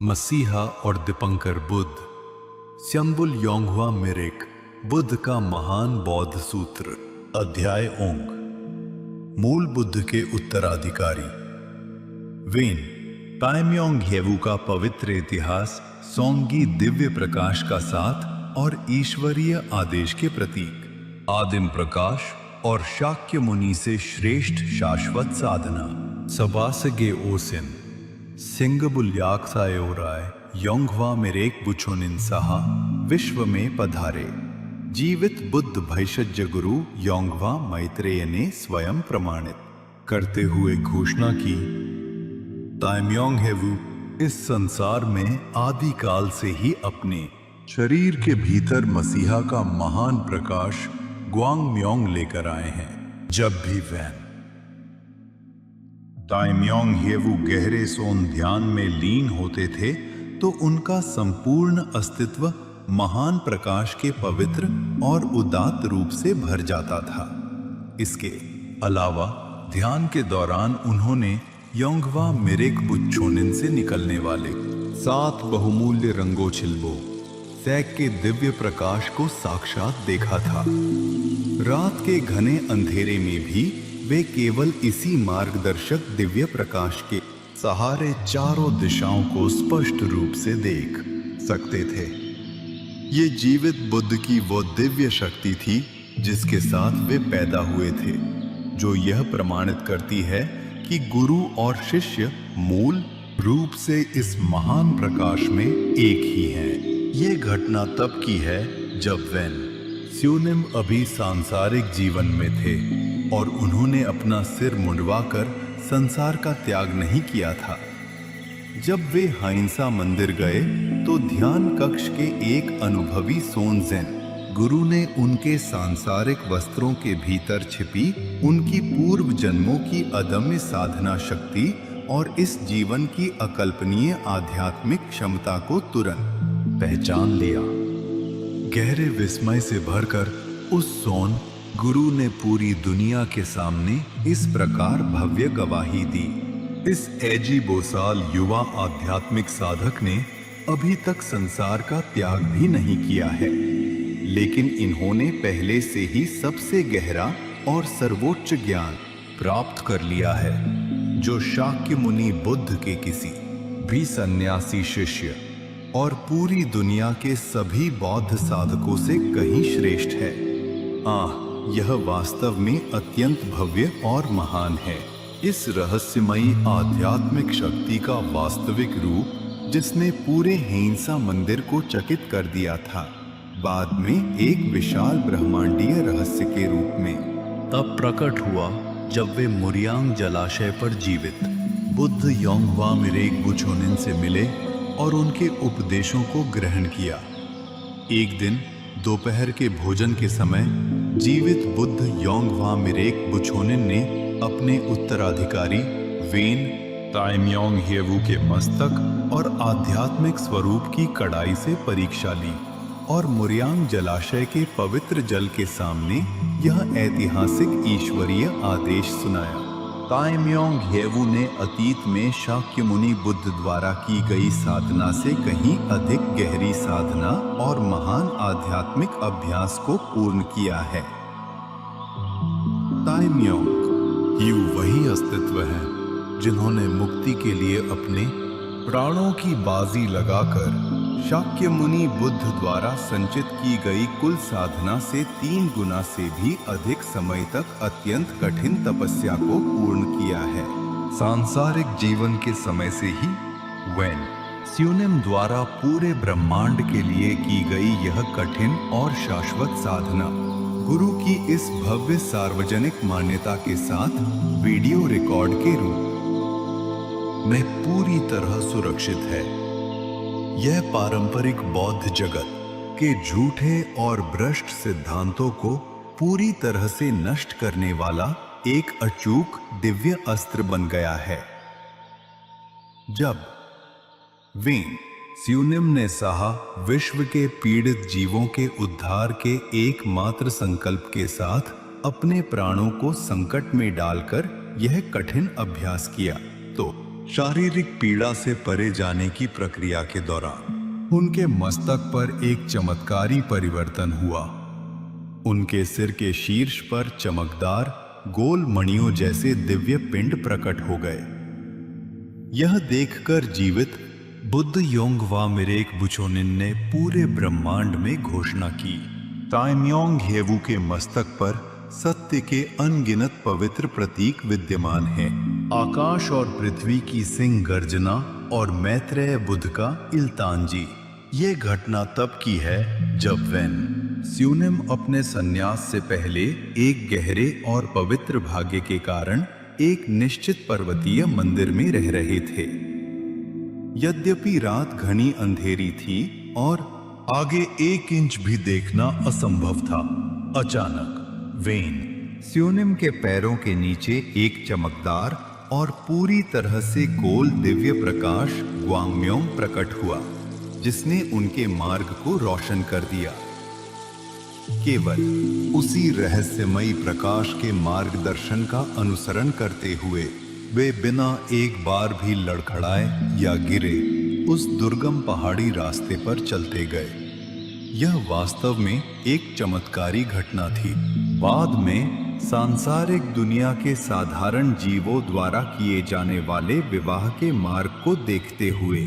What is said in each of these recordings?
मसीहा और दीपंकर बुद्ध। स्यम्बुल योंगहुआ मिरिक, बुद्ध का महान बौद्ध सूत्र। अध्याय ओंग, मूल बुद्ध के उत्तराधिकारी। वेन ताइम्योंग येवू का पवित्र इतिहास सोंगी दिव्य प्रकाश का साथ और ईश्वरीय आदेश के प्रतीक, आदिम प्रकाश और शाक्य मुनि से श्रेष्ठ शाश्वत साधना। सबासगे ओसिन सिंगबुल्याक सायोराय योंगहुआ मिरेक बुचोनिन सहा विश्व में पधारे। जीवित बुद्ध भैषज्य गुरु योंगहुआ मैत्रेय ने स्वयं प्रमाणित करते हुए घोषणा की, ताइम्योंग येवू इस संसार में आदिकाल से ही अपने शरीर के भीतर मसीहा का महान प्रकाश ग्वांगम्योंग लेकर आए हैं। जब भी वैन ताइम्योंग येवू गहरे सोन ध्यान में लीन होते थे तो उनका संपूर्ण अस्तित्व महान प्रकाश के पवित्र और उदात्त रूप से भर जाता था। इसके अलावा ध्यान के दौरान उन्होंने योंगहुआ मिरिक बुचोनिन से निकलने वाले 7 बहुमूल्य रंगोछिल्बो सैक के दिव्य प्रकाश को साक्षात देखा था। रात के घने अंधेरे में भी वे केवल इसी मार्गदर्शक दिव्य प्रकाश के सहारे चारों दिशाओं को स्पष्ट रूप से देख सकते थे। ये जीवित बुद्ध की वो दिव्य शक्ति थी जिसके साथ वे पैदा हुए थे, जो यह प्रमाणित करती है कि गुरु और शिष्य मूल रूप से इस महान प्रकाश में एक ही हैं। ये घटना तब की है जब वेन स्यूनिम अभी सांसारिक जीवन में थे और उन्होंने अपना सिर मुंडवाकर संसार का त्याग नहीं किया था। जब वे हाइंसा मंदिर गए तो ध्यान कक्ष के एक अनुभवी सोनजेन गुरु ने उनके सांसारिक वस्त्रों के भीतर छिपी उनकी पूर्व जन्मों की अदम्य साधना शक्ति और इस जीवन की अकल्पनीय आध्यात्मिक क्षमता को तुरंत पहचान लिया। गहरे विस्मय से भरकर उस सोन गुरु ने पूरी दुनिया के सामने इस प्रकार भव्य गवाही दी। इस एजी बोसाल युवा आध्यात्मिक साधक ने अभी तक संसार का त्याग भी नहीं किया है, लेकिन इन्होंने पहले से ही सबसे गहरा और सर्वोच्च ज्ञान प्राप्त कर लिया है, जो शाक्य मुनि बुद्ध के किसी भी सन्यासी शिष्य और पूरी दुनिया के सभी बौद्ध साधकों से कहीं श्रेष्ठ है। यह वास्तव में अत्यंत भव्य और महान है। इस रहस्यमयी आध्यात्मिक शक्ति का वास्तविक रूप, जिसने पूरे हेंसा मंदिर को चकित कर दिया था, बाद में एक विशाल ब्रह्मांडीय रहस्य के रूप में तब प्रकट हुआ जब वे मुरियांग जलाशय पर जीवित बुद्ध योंगहुआ मिरेक बुचोनिन से मिले और उनके उपदेशों को ग्रहण किया। एक दिन दोपहर के भोजन के समय जीवित बुद्ध योंगहुआ मिरेक बुचोनिन ने अपने उत्तराधिकारी वेन ताइम्योंग येवू के मस्तक और आध्यात्मिक स्वरूप की कड़ाई से परीक्षा ली और मुरियांग जलाशय के पवित्र जल के सामने यह ऐतिहासिक ईश्वरीय आदेश सुनाया। ताइम्योंग येवू ने अतीत में शाक्य मुनि बुद्ध द्वारा की गई साधना से कहीं अधिक गहरी साधना और महान आध्यात्मिक अभ्यास को पूर्ण किया है। ताइम्योंग येवू वही अस्तित्व है जिन्होंने मुक्ति के लिए अपने प्राणों की बाजी लगाकर शाक्य मुनि बुद्ध द्वारा संचित की गई कुल साधना से 3 गुना से भी अधिक समय तक अत्यंत कठिन तपस्या को पूर्ण किया है। सांसारिक जीवन के समय से ही वेन स्यूनिम द्वारा पूरे ब्रह्मांड के लिए की गई यह कठिन और शाश्वत साधना गुरु की इस भव्य सार्वजनिक मान्यता के साथ वीडियो रिकॉर्ड के रूप में पूरी तरह सुरक्षित है। यह पारंपरिक बौद्ध जगत के झूठे और भ्रष्ट सिद्धांतों को पूरी तरह से नष्ट करने वाला एक अचूक दिव्य अस्त्र बन गया है। जब वेन स्यूनिम ने साहा विश्व के पीड़ित जीवों के उद्धार के एकमात्र संकल्प के साथ अपने प्राणों को संकट में डालकर यह कठिन अभ्यास किया, तो शारीरिक पीड़ा से परे जाने की प्रक्रिया के दौरान उनके मस्तक पर एक चमत्कारी परिवर्तन हुआ। उनके सिर के शीर्ष पर चमकदार गोल मणियों जैसे दिव्य पिंड प्रकट हो गए। यह देखकर जीवित बुद्ध योंगवा मिरेक बुचोनिन ने पूरे ब्रह्मांड में घोषणा की, ताइम्योंग हेवू के मस्तक पर सत्य के अनगिनत पवित्र प्रतीक विद्यमान हैं। आकाश और पृथ्वी की सिंह गर्जना और मैत्रेय बुद्ध का इल्तांजी। ये घटना तब की है जब वेन स्यूनिम अपने संन्यास से पहले एक गहरे और पवित्र भाग्य के कारण एक निश्चित पर्वतीय मंदिर में रह रहे थे। यद्यपि रात घनी अंधेरी थी और आगे 1 इंच भी देखना असंभव था, अचानक वेन स्यूनिम के पैरों के नीचे एक चमकदार और पूरी तरह से गोल दिव्य प्रकाश ग्वांगम्योंग प्रकट हुआ, जिसने उनके मार्ग को रोशन कर दिया। केवल उसी रहस्यमयी प्रकाश के मार्गदर्शन का अनुसरण करते हुए वे बिना एक बार भी लड़खड़ाए या गिरे उस दुर्गम पहाड़ी रास्ते पर चलते गए। यह वास्तव में एक चमत्कारी घटना थी। बाद में सांसारिक दुनिया के साधारण जीवों द्वारा किए जाने वाले विवाह के मार्ग को देखते हुए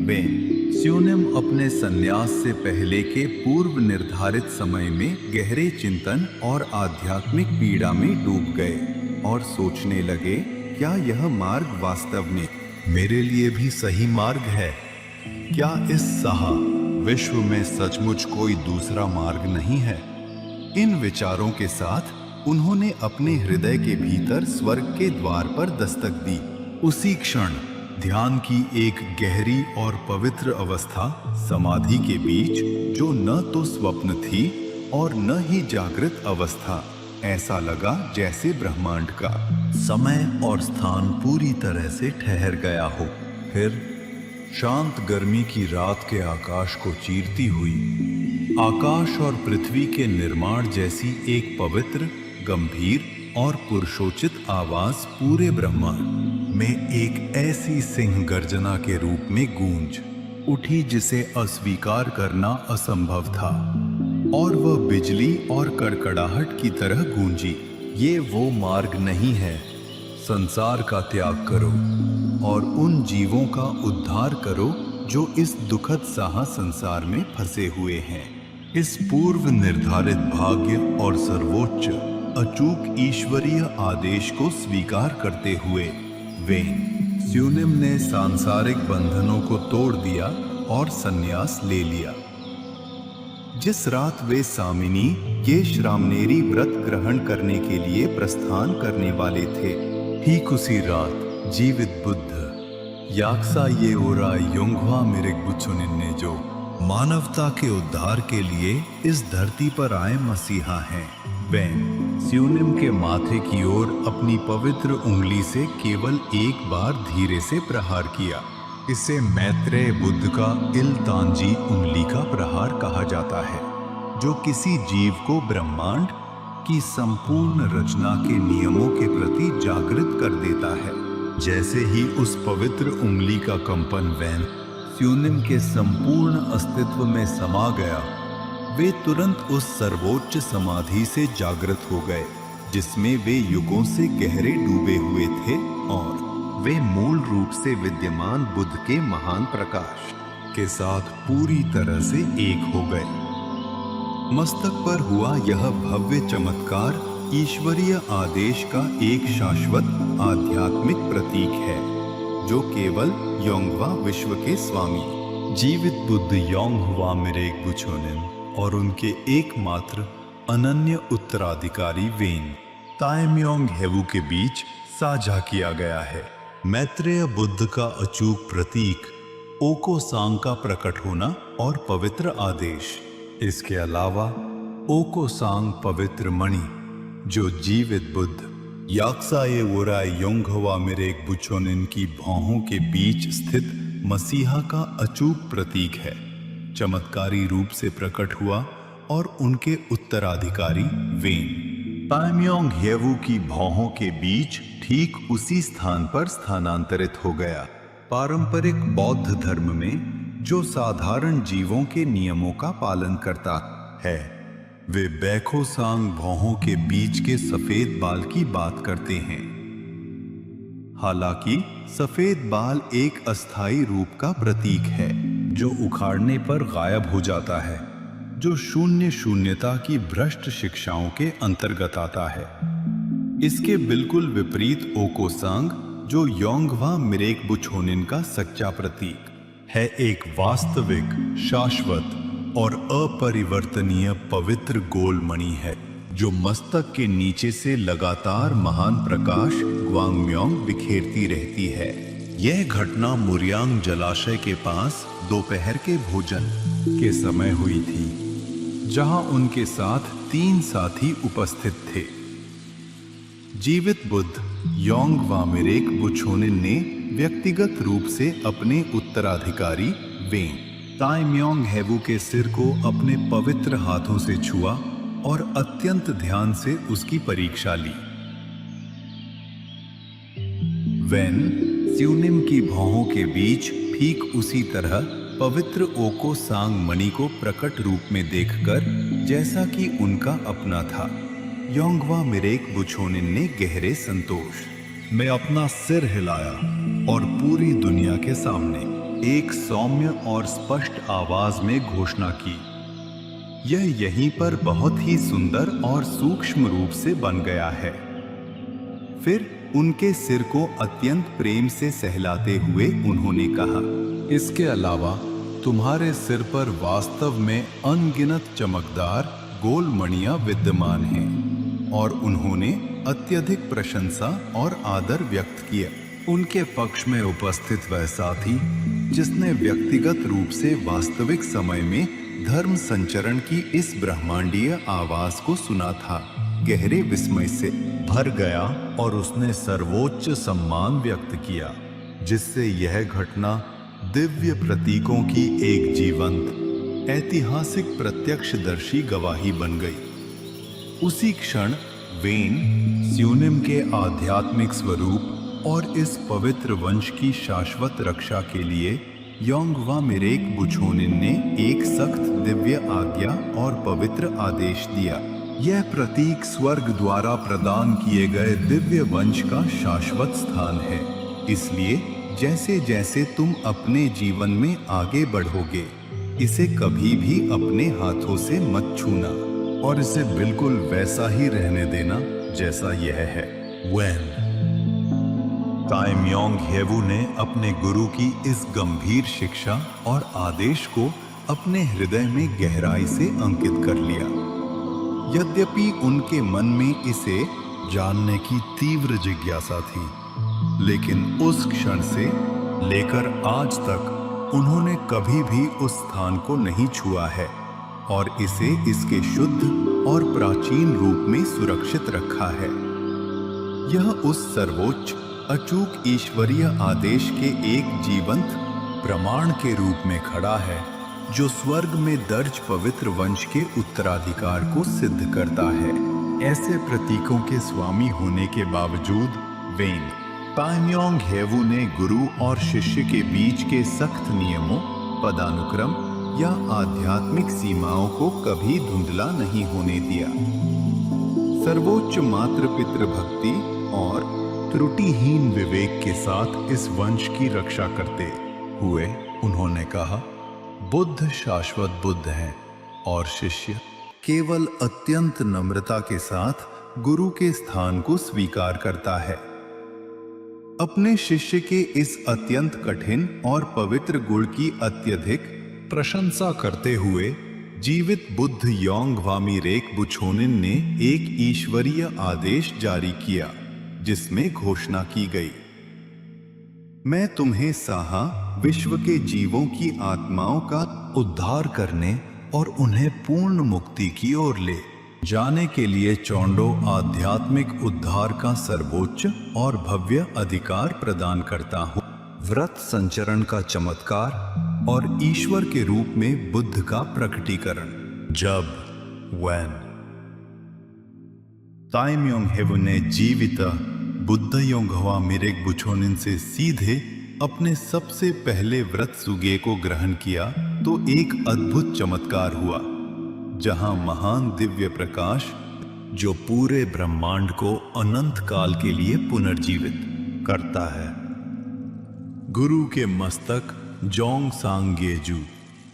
वेन स्यूनिम अपने संन्यास से पहले के पूर्व निर्धारित समय में गहरे चिंतन और आध्यात्मिक पीड़ा में डूब गए और सोचने लगे, क्या यह मार्ग वास्तव में मेरे लिए भी सही मार्ग है? क्या इस सहा विश्व में सचमुच कोई दूसरा मार्ग नहीं है? इन विचारों के साथ उन्होंने अपने हृदय के भीतर स्वर्ग के द्वार पर दस्तक दी। उसी क्षण ध्यान की एक गहरी और पवित्र अवस्था समाधि के बीच, जो न तो स्वप्न थी और न ही जागृत अवस्था, ऐसा लगा जैसे ब्रह्मांड का समय और स्थान पूरी तरह से ठहर गया हो। फिर शांत गर्मी की रात के आकाश को चीरती हुई आकाश और पृथ्वी के निर्माण जैसी एक पवित्र, गंभीर और पुरुषोचित आवाज पूरे ब्रह्मांड में एक ऐसी सिंह गर्जना के रूप में गूंज उठी जिसे अस्वीकार करना असंभव था, और वह बिजली और कड़कड़ाहट की तरह गूंजी। ये वो मार्ग नहीं है। संसार का त्याग करो और उन जीवों का उद्धार करो जो इस दुखद साहा संसार में फंसे हुए हैं। इस पूर्व निर्धारित भाग्य और सर्वोच्च अचूक ईश्वरीय आदेश को स्वीकार करते हुए वेन स्यूनिम ने सांसारिक बंधनों को तोड़ दिया और संन्यास ले लिया। जिस रात वे सामिनी के श्रामनेरी व्रत ग्रहण करने के लिए प्रस्थान करने वाले थे, ठीक उसी रात जीवित बुद्ध याक्सा ये ओरा योंगवा मिरेक बुचोनिन ने, जो मानवता के उद्धार के लिए इस धरती पर आए मसीहा हैं, वेन स्यूनिम के माथे की ओर अपनी पवित्र उंगली से केवल एक बार धीरे से प्रहार किया। इसे मैत्रेय बुद्ध का इल्तांजी उंगली का प्रहार कहा जाता है, जो किसी जीव को ब्रह्मांड की संपूर्ण रचना के नियमों के प्रति जागृत कर देता है। जैसे ही उस पवित्र उंगली का कंपन वेन स्यूनिम के संपूर्ण अस्तित्व में समा गया, वे तुरंत उस सर्वोच्च समाधि से जागृत हो गए जिसमें वे युगों से गहरे डूबे हुए थे, और वे मूल रूप से विद्यमान बुद्ध के महान प्रकाश के साथ पूरी तरह से एक हो गए। मस्तक पर हुआ यह भव्य चमत्कार ईश्वरीय आदेश का एक शाश्वत आध्यात्मिक प्रतीक है, जो केवल योंगवा विश्व के स्वामी जीवित बुद्ध योंगवा मिरेक बुचोनिन और उनके एकमात्र अनन्य उत्तराधिकारी वेन ताइम्योंग हेवू के बीच साझा किया गया है। मैत्रेय बुद्ध का अचूक प्रतीक ओको सांग का प्रकट होना और पवित्र आदेश। इसके अलावा ओको सांग पवित्र मणि, जो जीवित बुद्ध याक्सा ये ओरा योंगवा मिरेक बुचोनिन की भौहों के बीच स्थित मसीहा का अचूक प्रतीक है, चमत्कारी रूप से प्रकट हुआ और उनके उत्तराधिकारी वेन ताइम्योंग हेवू की भौहों के बीच ठीक उसी स्थान पर स्थानांतरित हो गया। पारंपरिक बौद्ध धर्म में जो साधारण जीवों के नियमों का पालन करता है, वे बैखोसांग भौहों के बीच के सफेद बाल की बात करते हैं। हालांकि सफेद बाल एक अस्थायी रूप का प्रतीक है जो उखाड़ने पर गायब हो जाता है, जो शून्यता की भ्रष्ट शिक्षाओं के अंतर्गत आता है। इसके बिल्कुल विपरीत ओकोसांग, जो योंगवा मिरेक बुछोनिन का सच्चा प्रतीक है, एक वास्तविक, शाश्वत और अपरिवर्तनीय पवित्र गोल मणि है जो मस्तक के नीचे से लगातार महान प्रकाश ग्वांगम्योंग बिखेरती रहती है। यह घटना मुरियांग जलाशय के पास दोपहर के भोजन के समय हुई थी, जहां उनके साथ 3 साथी उपस्थित थे। जीवित बुद्ध योंगवा मिरेक बुछोनिन ने व्यक्तिगत रूप से अपने उत्तराधिकारी वेन ताइम्योंग हेवू के सिर को अपने पवित्र हाथों से छुआ और अत्यंत ध्यान से उसकी परीक्षा ली। वेन स्यूनिम की भौहों के बीच ठीक उसी तरह पवित्र ओको सांग मणि को प्रकट रूप में देखकर, जैसा कि उनका अपना था, योंगवा मिरेक बुछोनिन ने गहरे संतोष में अपना सिर हिलाया और पूरी दुनिया के सामने एक सौम्य और स्पष्ट आवाज में घोषणा की, यह यहीं पर बहुत ही सुंदर और सूक्ष्म रूप से बन गया है। फिर उनके सिर को अत्यंत प्रेम से सहलाते हुए उन्होंने कहा, इसके अलावा तुम्हारे सिर पर वास्तव में अनगिनत चमकदार गोल मणियां विद्यमान हैं। और उन्होंने अत्यधिक प्रशंसा और आदर व्यक्त किया। उनके पक्ष में उपस्थित वह साथी जिसने व्यक्तिगत रूप से वास्तविक समय में धर्म संचरण की इस ब्रह्मांडीय आवाज को सुना था, गहरे विस्मय से भर गया और उसने सर्वोच्च सम्मान व्यक्त किया, जिससे यह घटना दिव्य प्रतीकों की एक जीवंत, ऐतिहासिक प्रत्यक्षदर्शी गवाही बन गई। उसी क्षण वेन स्यूनिम के आध्यात्मिक स्वरूप और इस पवित्र वंश की शाश्वत रक्षा के लिए योंगवा मिरेक बुछोनिन ने एक सख्त दिव्य आज्ञा और पवित्र आदेश दिया। यह प्रतीक स्वर्ग द्वारा प्रदान किए गए दिव्य वंश का शाश्वत स्थान है। इसलिए जैसे जैसे तुम अपने जीवन में आगे बढ़ोगे, इसे कभी भी अपने हाथों से मत छूना और इसे बिल्कुल वैसा ही रहने देना जैसा यह है। वेन ताइम्योंग हेवू ने अपने गुरु की इस गंभीर शिक्षा और आदेश को अपने हृदय में गहराई से अंकित कर लिया। यद्यपि उनके मन में इसे जानने की तीव्र जिज्ञासा थी, लेकिन उस क्षण से लेकर आज तक उन्होंने कभी भी उस स्थान को नहीं छुआ है और इसे इसके शुद्ध और प्राचीन रूप में सुरक्षित रखा है। यह उस सर्वोच्च अचूक ईश्वरीय आदेश के एक जीवंत प्रमाण के रूप में खड़ा है, जो स्वर्ग में दर्ज पवित्र वंश के उत्तराधिकार को सिद्ध करता है। ऐसे प्रतीकों के स्वामी होने के बावजूद वेन ताइम्योंग हेवू ने गुरु और शिष्य के बीच के सख्त नियमों, पदानुक्रम या आध्यात्मिक सीमाओं को कभी धुंधला नहीं होने दिया। सर्वोच्च मातृ पितृ भक्ति और त्रुटिहीन विवेक के साथ इस वंश की रक्षा करते हुए उन्होंने कहा, बुद्ध शाश्वत बुद्ध हैं और शिष्य केवल अत्यंत नम्रता के साथ गुरु के स्थान को स्वीकार करता है। अपने शिष्य के इस अत्यंत कठिन और पवित्र गुण की अत्यधिक प्रशंसा करते हुए जीवित बुद्ध योंगवा मिरेक बुछोनिन ने एक ईश्वरीय आदेश जारी किया, जिसमें घोषणा की गई, मैं तुम्हें साहा विश्व के जीवों की आत्माओं का उद्धार करने और उन्हें पूर्ण मुक्ति की ओर ले जाने के लिए चौंडो आध्यात्मिक उद्धार का सर्वोच्च और भव्य अधिकार प्रदान करता हूँ। व्रत संचरण का चमत्कार और ईश्वर के रूप में बुद्ध का प्रकटीकरण। जब वेन ताइम्योंग हेवू ने जीवित बुद्ध योंगवा मिरेक बुछोनिन से सीधे अपने सबसे पहले व्रत सुगे को ग्रहण किया तो एक अद्भुत चमत्कार हुआ, जहां महान दिव्य प्रकाश जो पूरे ब्रह्मांड को अनंत काल के लिए पुनर्जीवित करता है, गुरु के मस्तक जोंग सांग गेजू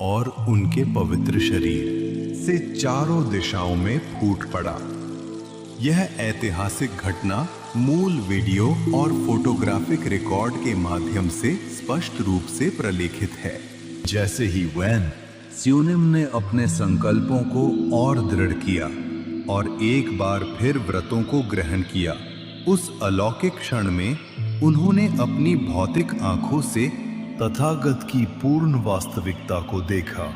और उनके पवित्र शरीर से चारों दिशाओं में फूट पड़ा। यह ऐतिहासिक घटना मूल वीडियो और फोटोग्राफिक रिकॉर्ड के माध्यम से स्पष्ट रूप से प्रलेखित है। जैसे ही वैन स्यूनिम ने अपने संकल्पों को और दृढ़ किया और एक बार फिर व्रतों को ग्रहण किया, उस अलौकिक क्षण में उन्होंने अपनी भौतिक आंखों से तथागत की पूर्ण वास्तविकता को देखा।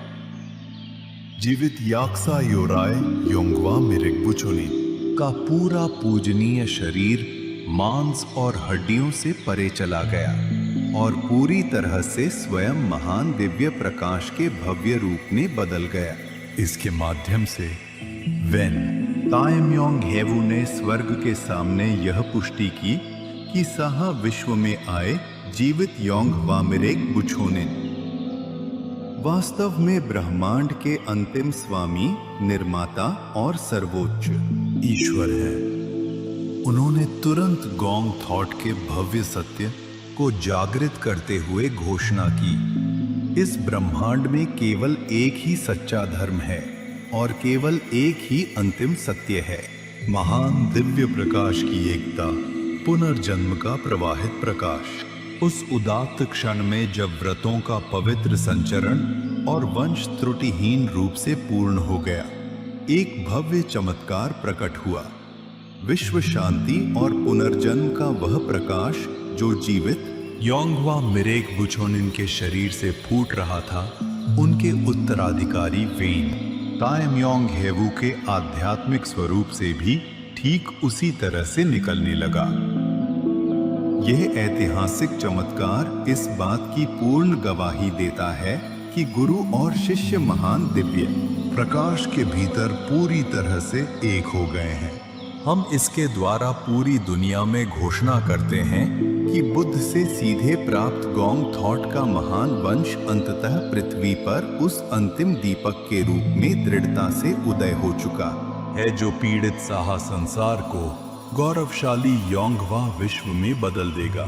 जीवित याक्सा योराय योंगवा मिरिक बुचोनी का पूरा पूजनीय शरीर मांस और हड्डियों से परे चला गया और पूरी तरह से स्वयं महान दिव्य प्रकाश के भव्य रूप में बदल गया। इसके माध्यम से वेन तायम्योंग हेवू ने स्वर्ग के सामने यह पुष्टि की कि साहा विश्व में आए जीवित योंग वामिरेक बुछोनिन वास्तव में ब्रह्मांड के अंतिम स्वामी, निर्माता और सर्वोच्च ईश्वर है। उन्होंने तुरंत गोंग थॉट के भव्य सत्य को जागृत करते हुए घोषणा की, इस ब्रह्मांड में केवल एक ही सच्चा धर्म है और केवल एक ही अंतिम सत्य है, महान दिव्य प्रकाश की एकता, पुनर्जन्म का प्रवाहित प्रकाश। उस उदात्त क्षण में जब व्रतों का पवित्र संचरण और वंश त्रुटिहीन रूप से पूर्ण हो गया, एक भव्य चमत्कार प्रकट हुआ। विश्व शांति और पुनर्जन्म का वह प्रकाश जो जीवित योंगवा मिरेक बुछोनिन के शरीर से फूट रहा था, उनके उत्तराधिकारी वेन तायम्योंग हेवू के आध्यात्मिक स्वरूप से भी ठीक उसी तरह से निकलने लगा। यह ऐतिहासिक चमत्कार इस बात की पूर्ण गवाही देता है कि गुरु और शिष्य महान दिव्य प्रकाश के भीतर पूरी तरह से एक हो गए हैं। हम इसके द्वारा पूरी दुनिया में घोषणा करते हैं कि बुद्ध से सीधे प्राप्त गोंग थॉट का महान वंश अंततः पृथ्वी पर उस अंतिम दीपक के रूप में दृढ़ता से उदय हो चुका है, जो पीड़ित साहा संसार को गौरवशाली योंगवा विश्व में बदल देगा।